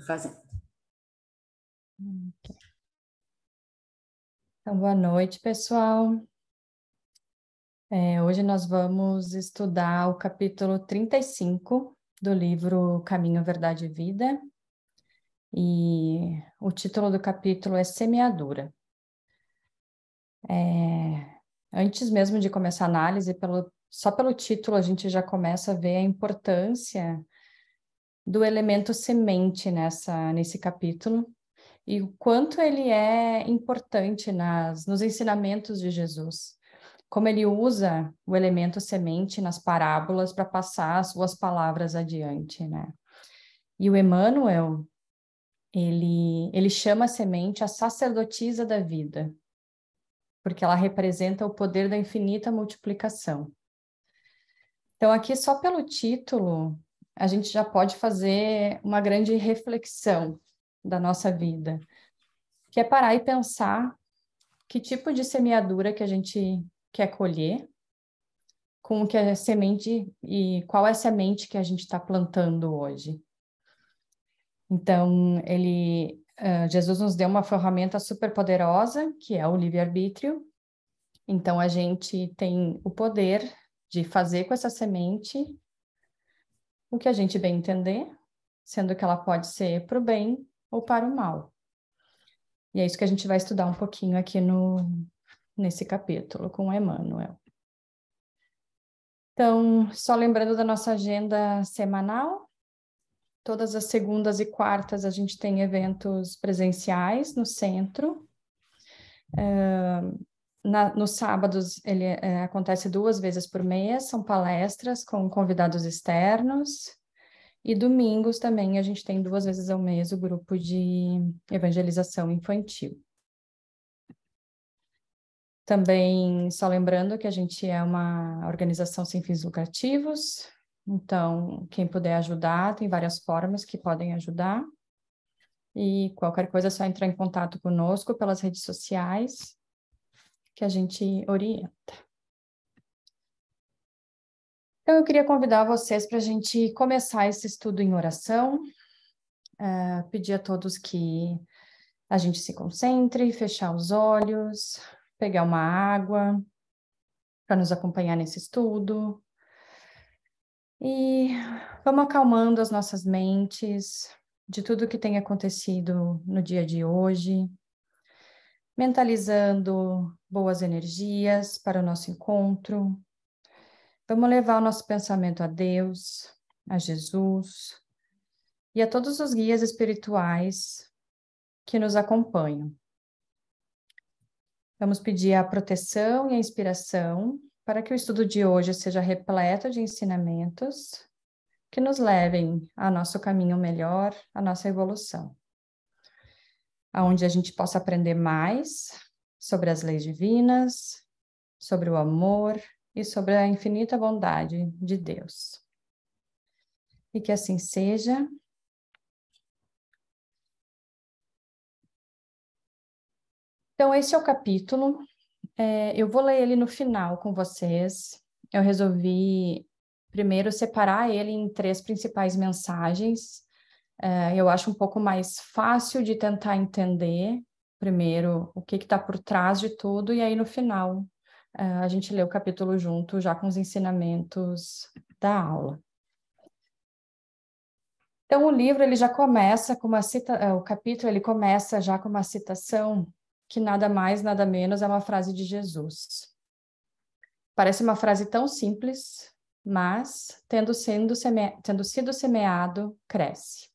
fazendo. Ok. Então, boa noite, pessoal. Hoje nós vamos estudar o capítulo 35 do livro Caminho, Verdade e Vida. E o título do capítulo é Semeadura. Antes mesmo de começar a análise, só pelo título a gente já começa a ver a importância do elemento semente nesse capítulo. E o quanto ele é importante nos ensinamentos de Jesus. Como ele usa o elemento semente nas parábolas para passar as suas palavras adiante, né? E o Emmanuel, ele chama a semente a sacerdotisa da vida, porque ela representa o poder da infinita multiplicação. Então, aqui, só pelo título, a gente já pode fazer uma grande reflexão da nossa vida, que é parar e pensar que tipo de semeadura que a gente quer colher, com que a semente e qual é a semente que a gente está plantando hoje. Então, Jesus nos deu uma ferramenta super poderosa, que é o livre-arbítrio. Então, a gente tem o poder de fazer com essa semente o que a gente bem entender, sendo que ela pode ser para o bem ou para o mal. E é isso que a gente vai estudar um pouquinho aqui nesse capítulo com o Emmanuel. Então, só lembrando da nossa agenda semanal, todas as segundas e quartas a gente tem eventos presenciais no centro. Nos sábados ele acontece 2 vezes por mês, são palestras com convidados externos. E domingos também a gente tem 2 vezes ao mês o grupo de evangelização infantil. Também, só lembrando que a gente é uma organização sem fins lucrativos, então quem puder ajudar, tem várias formas que podem ajudar. E qualquer coisa é só entrar em contato conosco pelas redes sociais, que a gente orienta. Então, eu queria convidar vocês para a gente começar esse estudo em oração, pedir a todos que a gente se concentre, fechar os olhos, pegar uma água para nos acompanhar nesse estudo. E vamos acalmando as nossas mentes de tudo que tem acontecido no dia de hoje, mentalizando boas energias para o nosso encontro. Vamos levar o nosso pensamento a Deus, a Jesus e a todos os guias espirituais que nos acompanham. Vamos pedir a proteção e a inspiração para que o estudo de hoje seja repleto de ensinamentos que nos levem ao nosso caminho melhor, à nossa evolução. Onde a gente possa aprender mais sobre as leis divinas, sobre o amor e sobre a infinita bondade de Deus. E que assim seja. Então, esse é o capítulo. Eu vou ler ele no final com vocês. Eu resolvi primeiro separar ele em 3 principais mensagens. Eu acho um pouco mais fácil de tentar entender, primeiro, o que está por trás de tudo, e aí no final a gente lê o capítulo junto, já com os ensinamentos da aula. Então, o livro ele já começa com o capítulo ele começa já com uma citação que nada mais, nada menos é uma frase de Jesus. Parece uma frase tão simples, mas tendo sido semeado, cresce.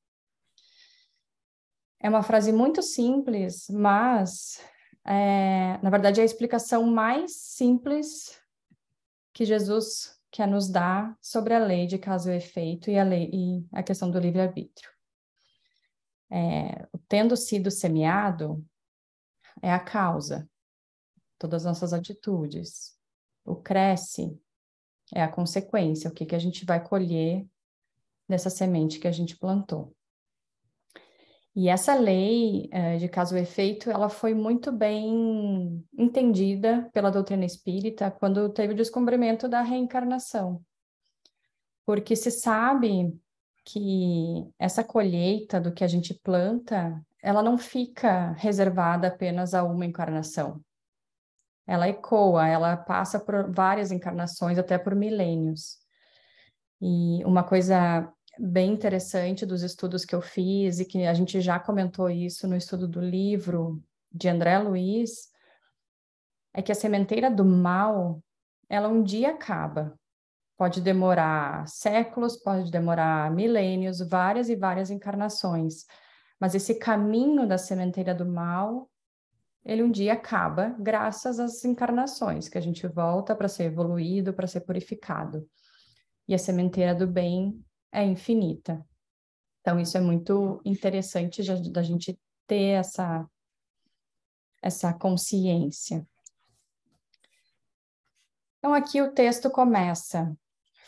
É uma frase muito simples, mas, na verdade, é a explicação mais simples que Jesus quer nos dar sobre a lei de causa e efeito e a questão do livre-arbítrio. Tendo sido semeado, é a causa, todas as nossas atitudes. O cresce é a consequência, o que a gente vai colher dessa semente que a gente plantou. E essa lei de causa e efeito, ela foi muito bem entendida pela doutrina espírita quando teve o descobrimento da reencarnação. Porque se sabe que essa colheita do que a gente planta, ela não fica reservada apenas a uma encarnação. Ela ecoa, ela passa por várias encarnações, até por milênios. E uma coisa bem interessante dos estudos que eu fiz, e que a gente já comentou isso no estudo do livro de André Luiz, é que a sementeira do mal, ela um dia acaba. Pode demorar séculos, pode demorar milênios, várias e várias encarnações. Mas esse caminho da sementeira do mal, ele um dia acaba, graças às encarnações, que a gente volta para ser evoluído, para ser purificado. E a sementeira do bem é infinita. Então, isso é muito interessante da gente ter essa consciência. Então, aqui o texto começa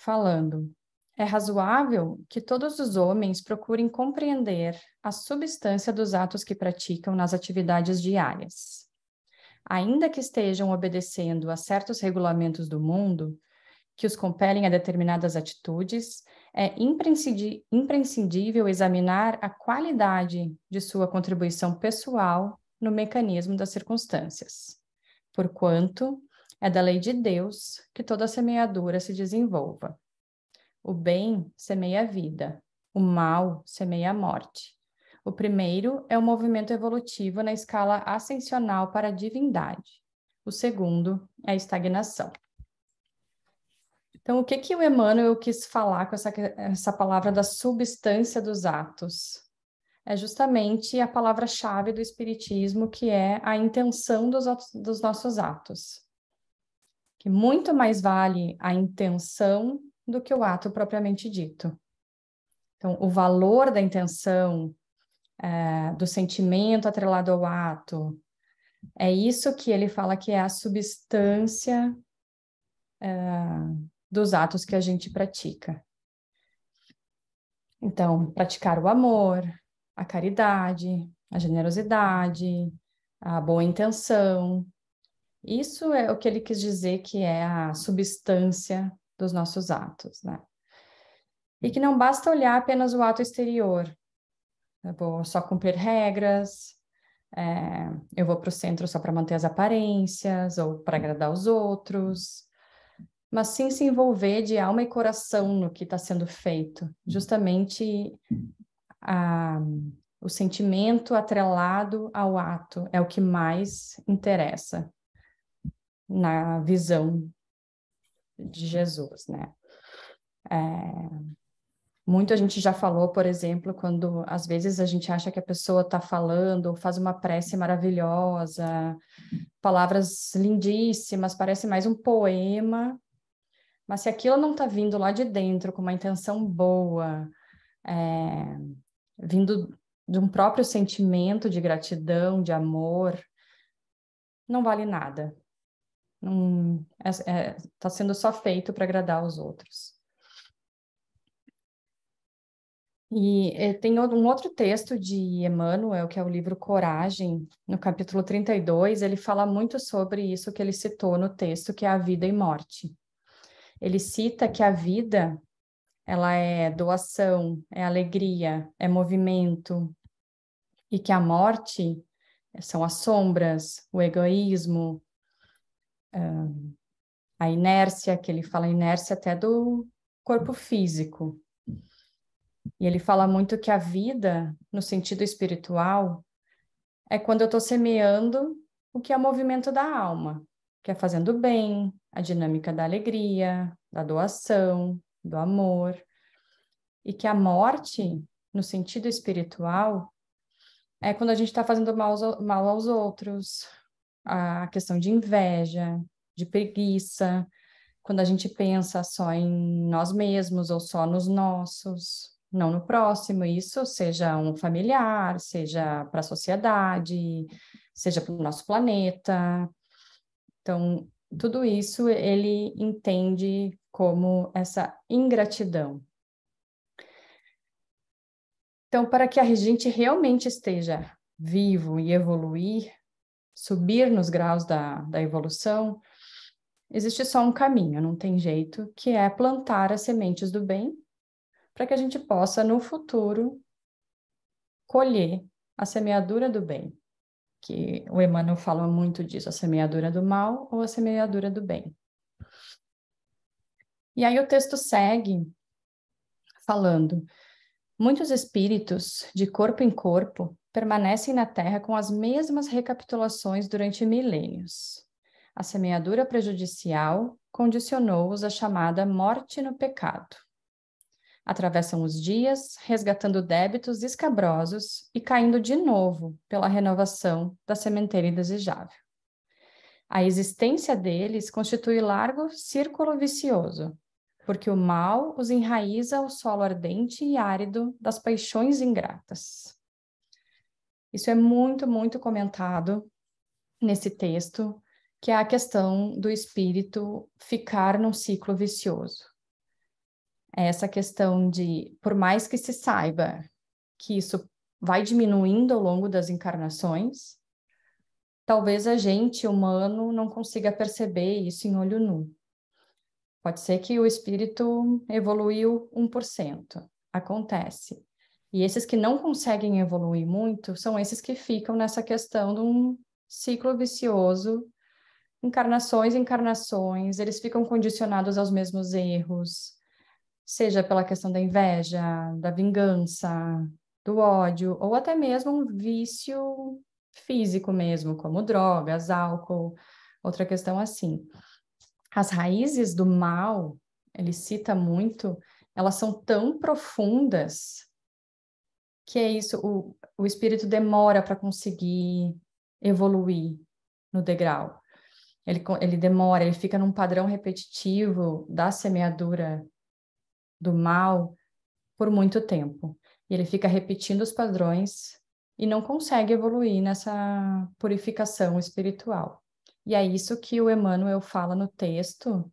falando: é razoável que todos os homens procurem compreender a substância dos atos que praticam nas atividades diárias. Ainda que estejam obedecendo a certos regulamentos do mundo, que os compelem a determinadas atitudes, é imprescindível examinar a qualidade de sua contribuição pessoal no mecanismo das circunstâncias, porquanto é da lei de Deus que toda semeadura se desenvolva. O bem semeia a vida, o mal semeia a morte. O primeiro é o movimento evolutivo na escala ascensional para a divindade. O segundo é a estagnação. Então, o que o Emmanuel quis falar com essa palavra da substância dos atos? É justamente a palavra-chave do Espiritismo, que é a intenção dos nossos atos. Que muito mais vale a intenção do que o ato propriamente dito. Então, o valor da intenção, do sentimento atrelado ao ato, é isso que ele fala que é a substância dos atos que a gente pratica. Então, praticar o amor, a caridade, a generosidade, a boa intenção. Isso é o que ele quis dizer que é a substância dos nossos atos, né? E que não basta olhar apenas o ato exterior. Eu vou só cumprir regras, eu vou para o centro só para manter as aparências ou para agradar os outros, mas sim se envolver de alma e coração no que está sendo feito. Justamente o sentimento atrelado ao ato é o que mais interessa na visão de Jesus, né? Muito a gente já falou, por exemplo, quando às vezes a gente acha que a pessoa está falando, faz uma prece maravilhosa, palavras lindíssimas, parece mais um poema, mas se aquilo não está vindo lá de dentro com uma intenção boa, vindo de um próprio sentimento de gratidão, de amor, não vale nada. Está sendo só feito para agradar os outros. E tem um outro texto de Emmanuel, que é o livro Coragem, no capítulo 32, ele fala muito sobre isso que ele citou no texto, que é a vida e morte. Ele cita que a vida, ela é doação, é alegria, é movimento, e que a morte são as sombras, o egoísmo, a inércia, que ele fala inércia até do corpo físico. E ele fala muito que a vida, no sentido espiritual, é quando eu estou semeando o que é o movimento da alma, que é fazendo bem, a dinâmica da alegria, da doação, do amor. E que a morte, no sentido espiritual, é quando a gente está fazendo mal aos outros, a questão de inveja, de preguiça, quando a gente pensa só em nós mesmos ou só nos nossos, não no próximo, isso seja um familiar, seja para a sociedade, seja para o nosso planeta. Então, tudo isso ele entende como essa ingratidão. Então, para que a gente realmente esteja vivo e evoluir, subir nos graus da evolução, existe só um caminho, não tem jeito, que é plantar as sementes do bem, para que a gente possa, no futuro, colher a semeadura do bem, que o Emmanuel fala muito disso, a semeadura do mal ou a semeadura do bem. E aí o texto segue falando: muitos espíritos, de corpo em corpo, permanecem na Terra com as mesmas recapitulações durante milênios. A semeadura prejudicial condicionou-os à chamada morte no pecado. Atravessam os dias, resgatando débitos escabrosos e caindo de novo pela renovação da sementeira indesejável. A existência deles constitui largo círculo vicioso, porque o mal os enraiza ao solo ardente e árido das paixões ingratas. Isso é muito, muito comentado nesse texto, que é a questão do espírito ficar num ciclo vicioso. É essa questão de, por mais que se saiba que isso vai diminuindo ao longo das encarnações, talvez a gente, humano, não consiga perceber isso em olho nu. Pode ser que o espírito evoluiu 1%, acontece. E esses que não conseguem evoluir muito são esses que ficam nessa questão de um ciclo vicioso, encarnações, encarnações, eles ficam condicionados aos mesmos erros, seja pela questão da inveja, da vingança, do ódio, ou até mesmo um vício físico mesmo, como drogas, álcool, outra questão assim. As raízes do mal, ele cita muito, elas são tão profundas que é isso, o espírito demora para conseguir evoluir no degrau. Ele demora, ele fica num padrão repetitivo da semeadura do mal por muito tempo. E ele fica repetindo os padrões e não consegue evoluir nessa purificação espiritual. E é isso que o Emmanuel fala no texto,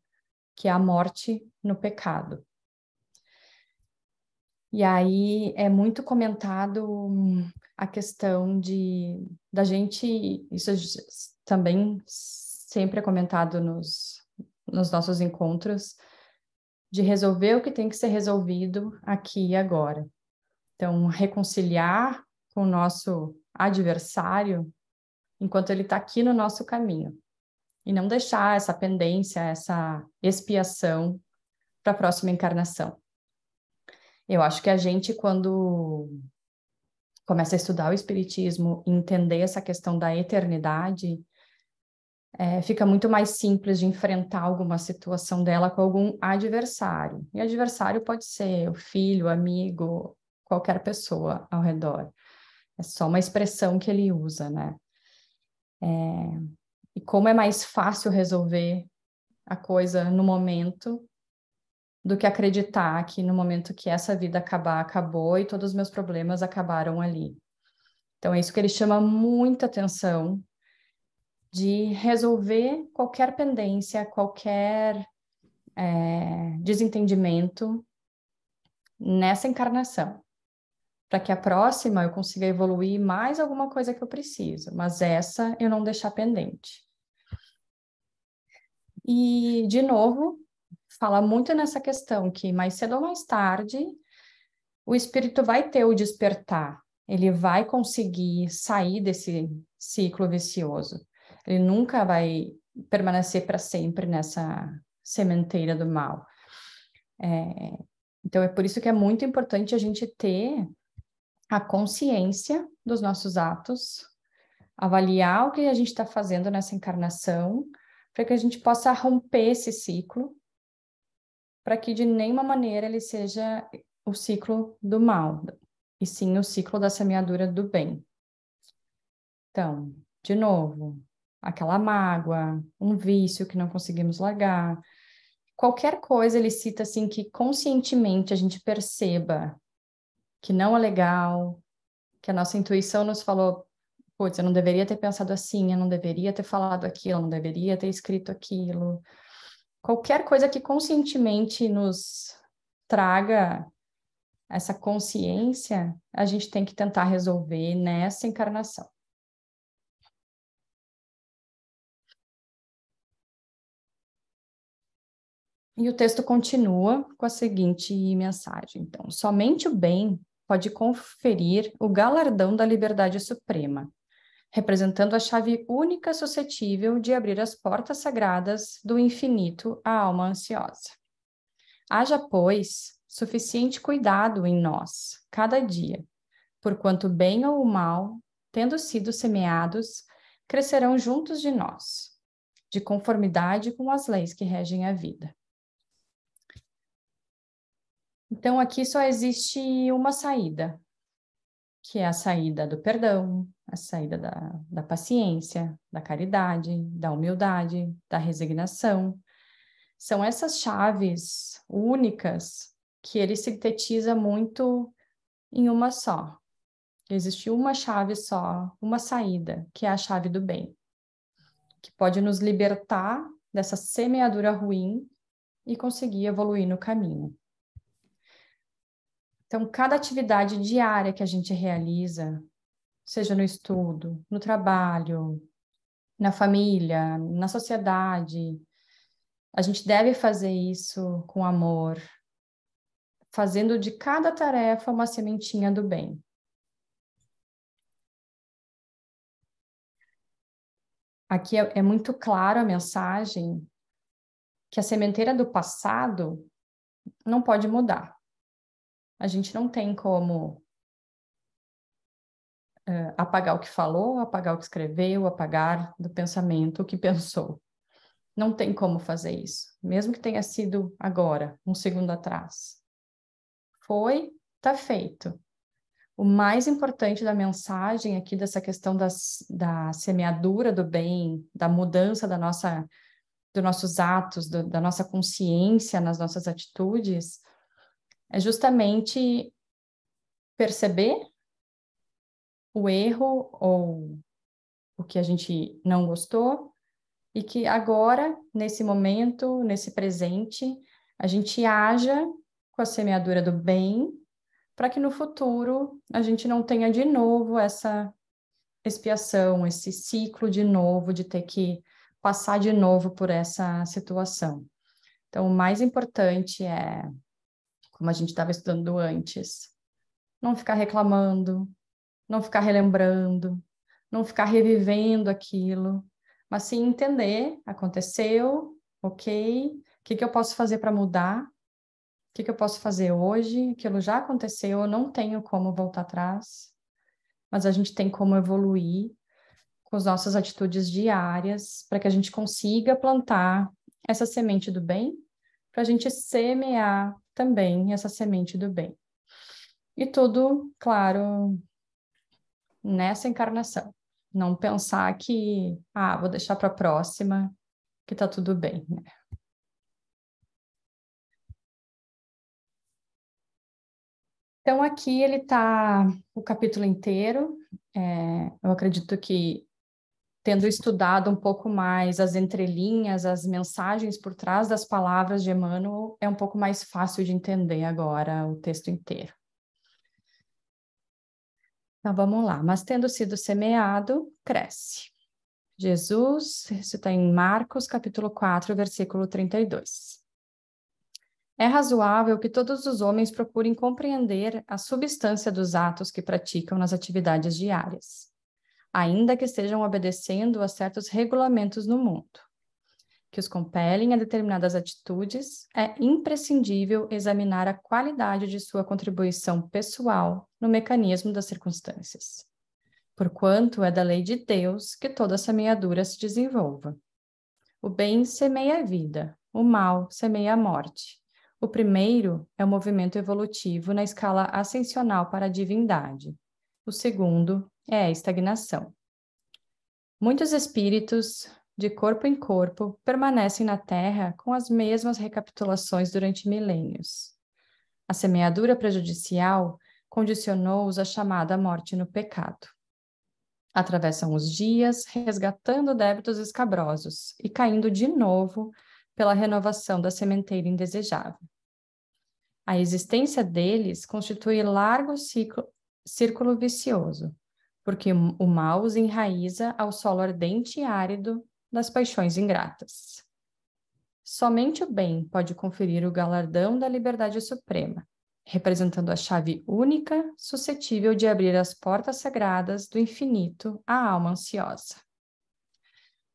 que é a morte no pecado. E aí é muito comentado a questão da gente, isso também sempre é comentado nos nossos encontros, de resolver o que tem que ser resolvido aqui e agora. Então, reconciliar com o nosso adversário enquanto ele está aqui no nosso caminho. E não deixar essa pendência, essa expiação para a próxima encarnação. Eu acho que a gente, quando começa a estudar o Espiritismo e entender essa questão da eternidade, fica muito mais simples de enfrentar alguma situação dela com algum adversário. E adversário pode ser o filho, o amigo, qualquer pessoa ao redor. É só uma expressão que ele usa, né? E como é mais fácil resolver a coisa no momento do que acreditar que no momento que essa vida acabar, acabou e todos os meus problemas acabaram ali. Então é isso que ele chama muita atenção, de resolver qualquer pendência, qualquer desentendimento nessa encarnação, para que a próxima eu consiga evoluir mais alguma coisa que eu preciso, mas essa eu não deixar pendente. E, de novo, fala muito nessa questão que mais cedo ou mais tarde o espírito vai ter o despertar, ele vai conseguir sair desse ciclo vicioso. Ele nunca vai permanecer para sempre nessa sementeira do mal. Então, é por isso que é muito importante a gente ter a consciência dos nossos atos, avaliar o que a gente está fazendo nessa encarnação, para que a gente possa romper esse ciclo, para que de nenhuma maneira ele seja o ciclo do mal, e sim o ciclo da semeadura do bem. Então, de novo, aquela mágoa, um vício que não conseguimos largar, qualquer coisa ele cita assim que conscientemente a gente perceba que não é legal, que a nossa intuição nos falou, putz, eu não deveria ter pensado assim, eu não deveria ter falado aquilo, eu não deveria ter escrito aquilo. Qualquer coisa que conscientemente nos traga essa consciência, a gente tem que tentar resolver nessa encarnação. E o texto continua com a seguinte mensagem. Então, somente o bem pode conferir o galardão da liberdade suprema, representando a chave única suscetível de abrir as portas sagradas do infinito à alma ansiosa. Haja, pois, suficiente cuidado em nós, cada dia, porquanto o bem ou o mal, tendo sido semeados, crescerão juntos de nós, de conformidade com as leis que regem a vida. Então, aqui só existe uma saída, que é a saída do perdão, a saída da paciência, da caridade, da humildade, da resignação. São essas chaves únicas que ele sintetiza muito em uma só. Existe uma chave só, uma saída, que é a chave do bem, que pode nos libertar dessa semeadura ruim e conseguir evoluir no caminho. Então, cada atividade diária que a gente realiza, seja no estudo, no trabalho, na família, na sociedade, a gente deve fazer isso com amor, fazendo de cada tarefa uma sementinha do bem. Aqui é muito clara a mensagem que a sementeira do passado não pode mudar. A gente não tem como apagar o que falou, apagar o que escreveu, apagar do pensamento o que pensou. Não tem como fazer isso, mesmo que tenha sido agora, um segundo atrás. Foi, tá feito. O mais importante da mensagem aqui, dessa questão da semeadura do bem, da mudança dos nossos atos, da nossa consciência nas nossas atitudes, é justamente perceber o erro ou o que a gente não gostou e que agora, nesse momento, nesse presente, a gente haja com a semeadura do bem para que no futuro a gente não tenha de novo essa expiação, esse ciclo de novo de ter que passar de novo por essa situação. Então, o mais importante é, como a gente estava estudando antes, não ficar reclamando, não ficar relembrando, não ficar revivendo aquilo, mas sim entender, aconteceu, ok, o que eu posso fazer para mudar, o que eu posso fazer hoje, aquilo já aconteceu, eu não tenho como voltar atrás, mas a gente tem como evoluir com as nossas atitudes diárias para que a gente consiga plantar essa semente do bem, para a gente semear também essa semente do bem. E tudo, claro, nessa encarnação. Não pensar que, vou deixar para a próxima, que tá tudo bem, né? Então, aqui ele tá o capítulo inteiro. Eu acredito que, tendo estudado um pouco mais as entrelinhas, as mensagens por trás das palavras de Emmanuel, é um pouco mais fácil de entender agora o texto inteiro. Então, vamos lá. Mas tendo sido semeado, cresce. Jesus, isso está em Marcos, capítulo 4, versículo 32. É razoável que todos os homens procurem compreender a substância dos atos que praticam nas atividades diárias, ainda que estejam obedecendo a certos regulamentos no mundo, que os compelem a determinadas atitudes. É imprescindível examinar a qualidade de sua contribuição pessoal no mecanismo das circunstâncias, porquanto é da lei de Deus que toda semeadura se desenvolva. O bem semeia a vida, o mal semeia a morte. O primeiro é o movimento evolutivo na escala ascensional para a divindade. O segundo é a estagnação. Muitos espíritos, de corpo em corpo, permanecem na Terra com as mesmas recapitulações durante milênios. A semeadura prejudicial condicionou-os à chamada morte no pecado. Atravessam os dias, resgatando débitos escabrosos e caindo de novo pela renovação da sementeira indesejável. A existência deles constitui largo círculo vicioso, porque o mal os enraiza ao solo ardente e árido das paixões ingratas. Somente o bem pode conferir o galardão da liberdade suprema, representando a chave única suscetível de abrir as portas sagradas do infinito à alma ansiosa.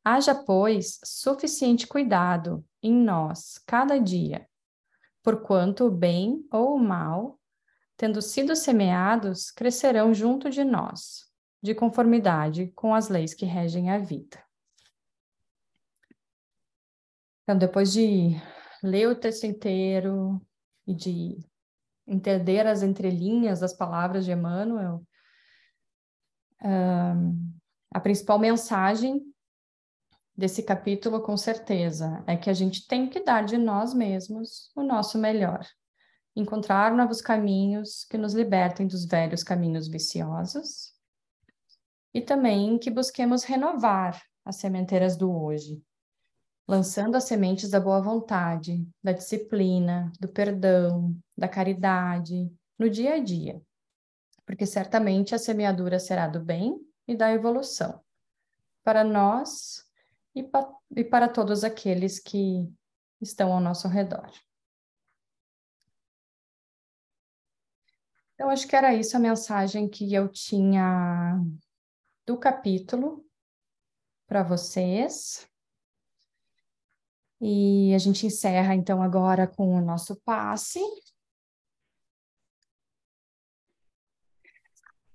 Haja, pois, suficiente cuidado em nós, cada dia, porquanto o bem ou o mal, tendo sido semeados, crescerão junto de nós, de conformidade com as leis que regem a vida. Então, depois de ler o texto inteiro e de entender as entrelinhas das palavras de Emmanuel, a principal mensagem desse capítulo, com certeza, é que a gente tem que dar de nós mesmos o nosso melhor. Encontrar novos caminhos que nos libertem dos velhos caminhos viciosos e também que busquemos renovar as sementeiras do hoje, lançando as sementes da boa vontade, da disciplina, do perdão, da caridade, no dia a dia, porque certamente a semeadura será do bem e da evolução, para nós e para todos aqueles que estão ao nosso redor. Então, acho que era isso a mensagem que eu tinha do capítulo para vocês. E a gente encerra, então, agora com o nosso passe.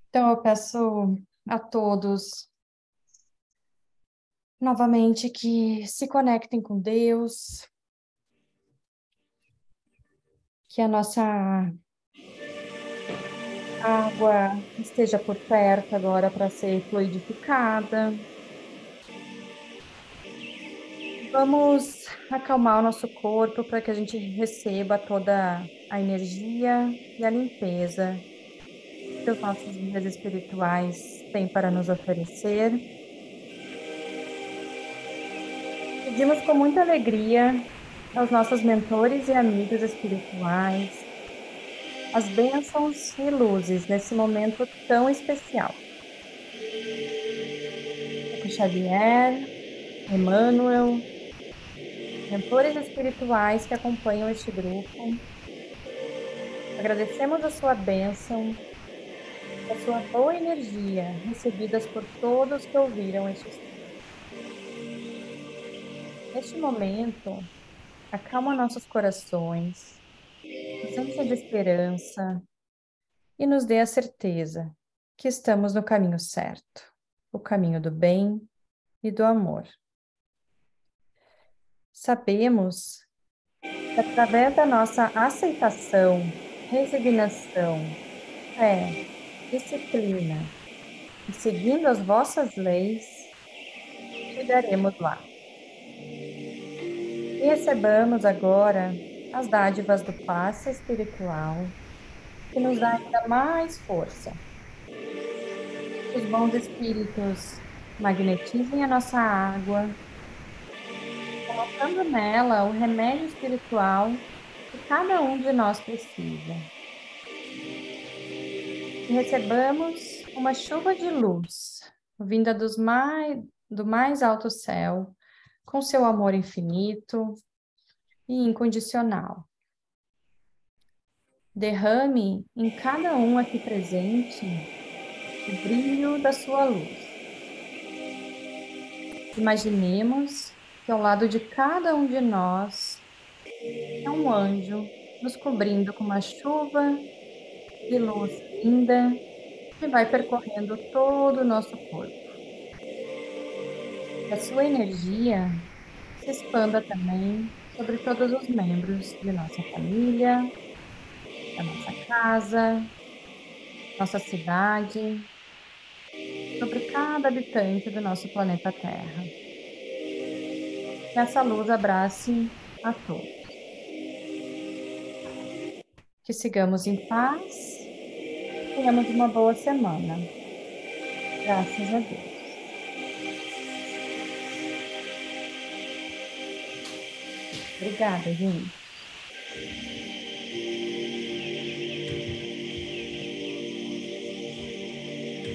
Então, eu peço a todos, novamente, que se conectem com Deus, que a nossa água esteja por perto agora para ser fluidificada. Vamos acalmar o nosso corpo para que a gente receba toda a energia e a limpeza que os nossos guias espirituais têm para nos oferecer. Pedimos com muita alegria aos nossos mentores e amigos espirituais as bênçãos e luzes nesse momento tão especial. Chico Xavier, Emmanuel, mentores espirituais que acompanham este grupo, agradecemos a sua bênção, a sua boa energia recebidas por todos que ouviram este estudo. Neste momento, acalma nossos corações, nos enche de esperança e nos dê a certeza que estamos no caminho certo, o caminho do bem e do amor. Sabemos que através da nossa aceitação, resignação, fé, disciplina e seguindo as vossas leis, chegaremos lá. E recebamos agora as dádivas do passe espiritual, que nos dá ainda mais força. Os bons espíritos magnetizem a nossa água, colocando nela o remédio espiritual que cada um de nós precisa. E recebamos uma chuva de luz, vinda do mais alto céu, com seu amor infinito e incondicional. Derrame em cada um aqui presente o brilho da sua luz. Imaginemos que ao lado de cada um de nós é um anjo nos cobrindo com uma chuva de luz linda que vai percorrendo todo o nosso corpo. Que a sua energia se expanda também sobre todos os membros de nossa família, da nossa casa, nossa cidade, sobre cada habitante do nosso planeta Terra. Que essa luz abrace a todos. Que sigamos em paz, tenhamos uma boa semana. Graças a Deus. Obrigada, gente.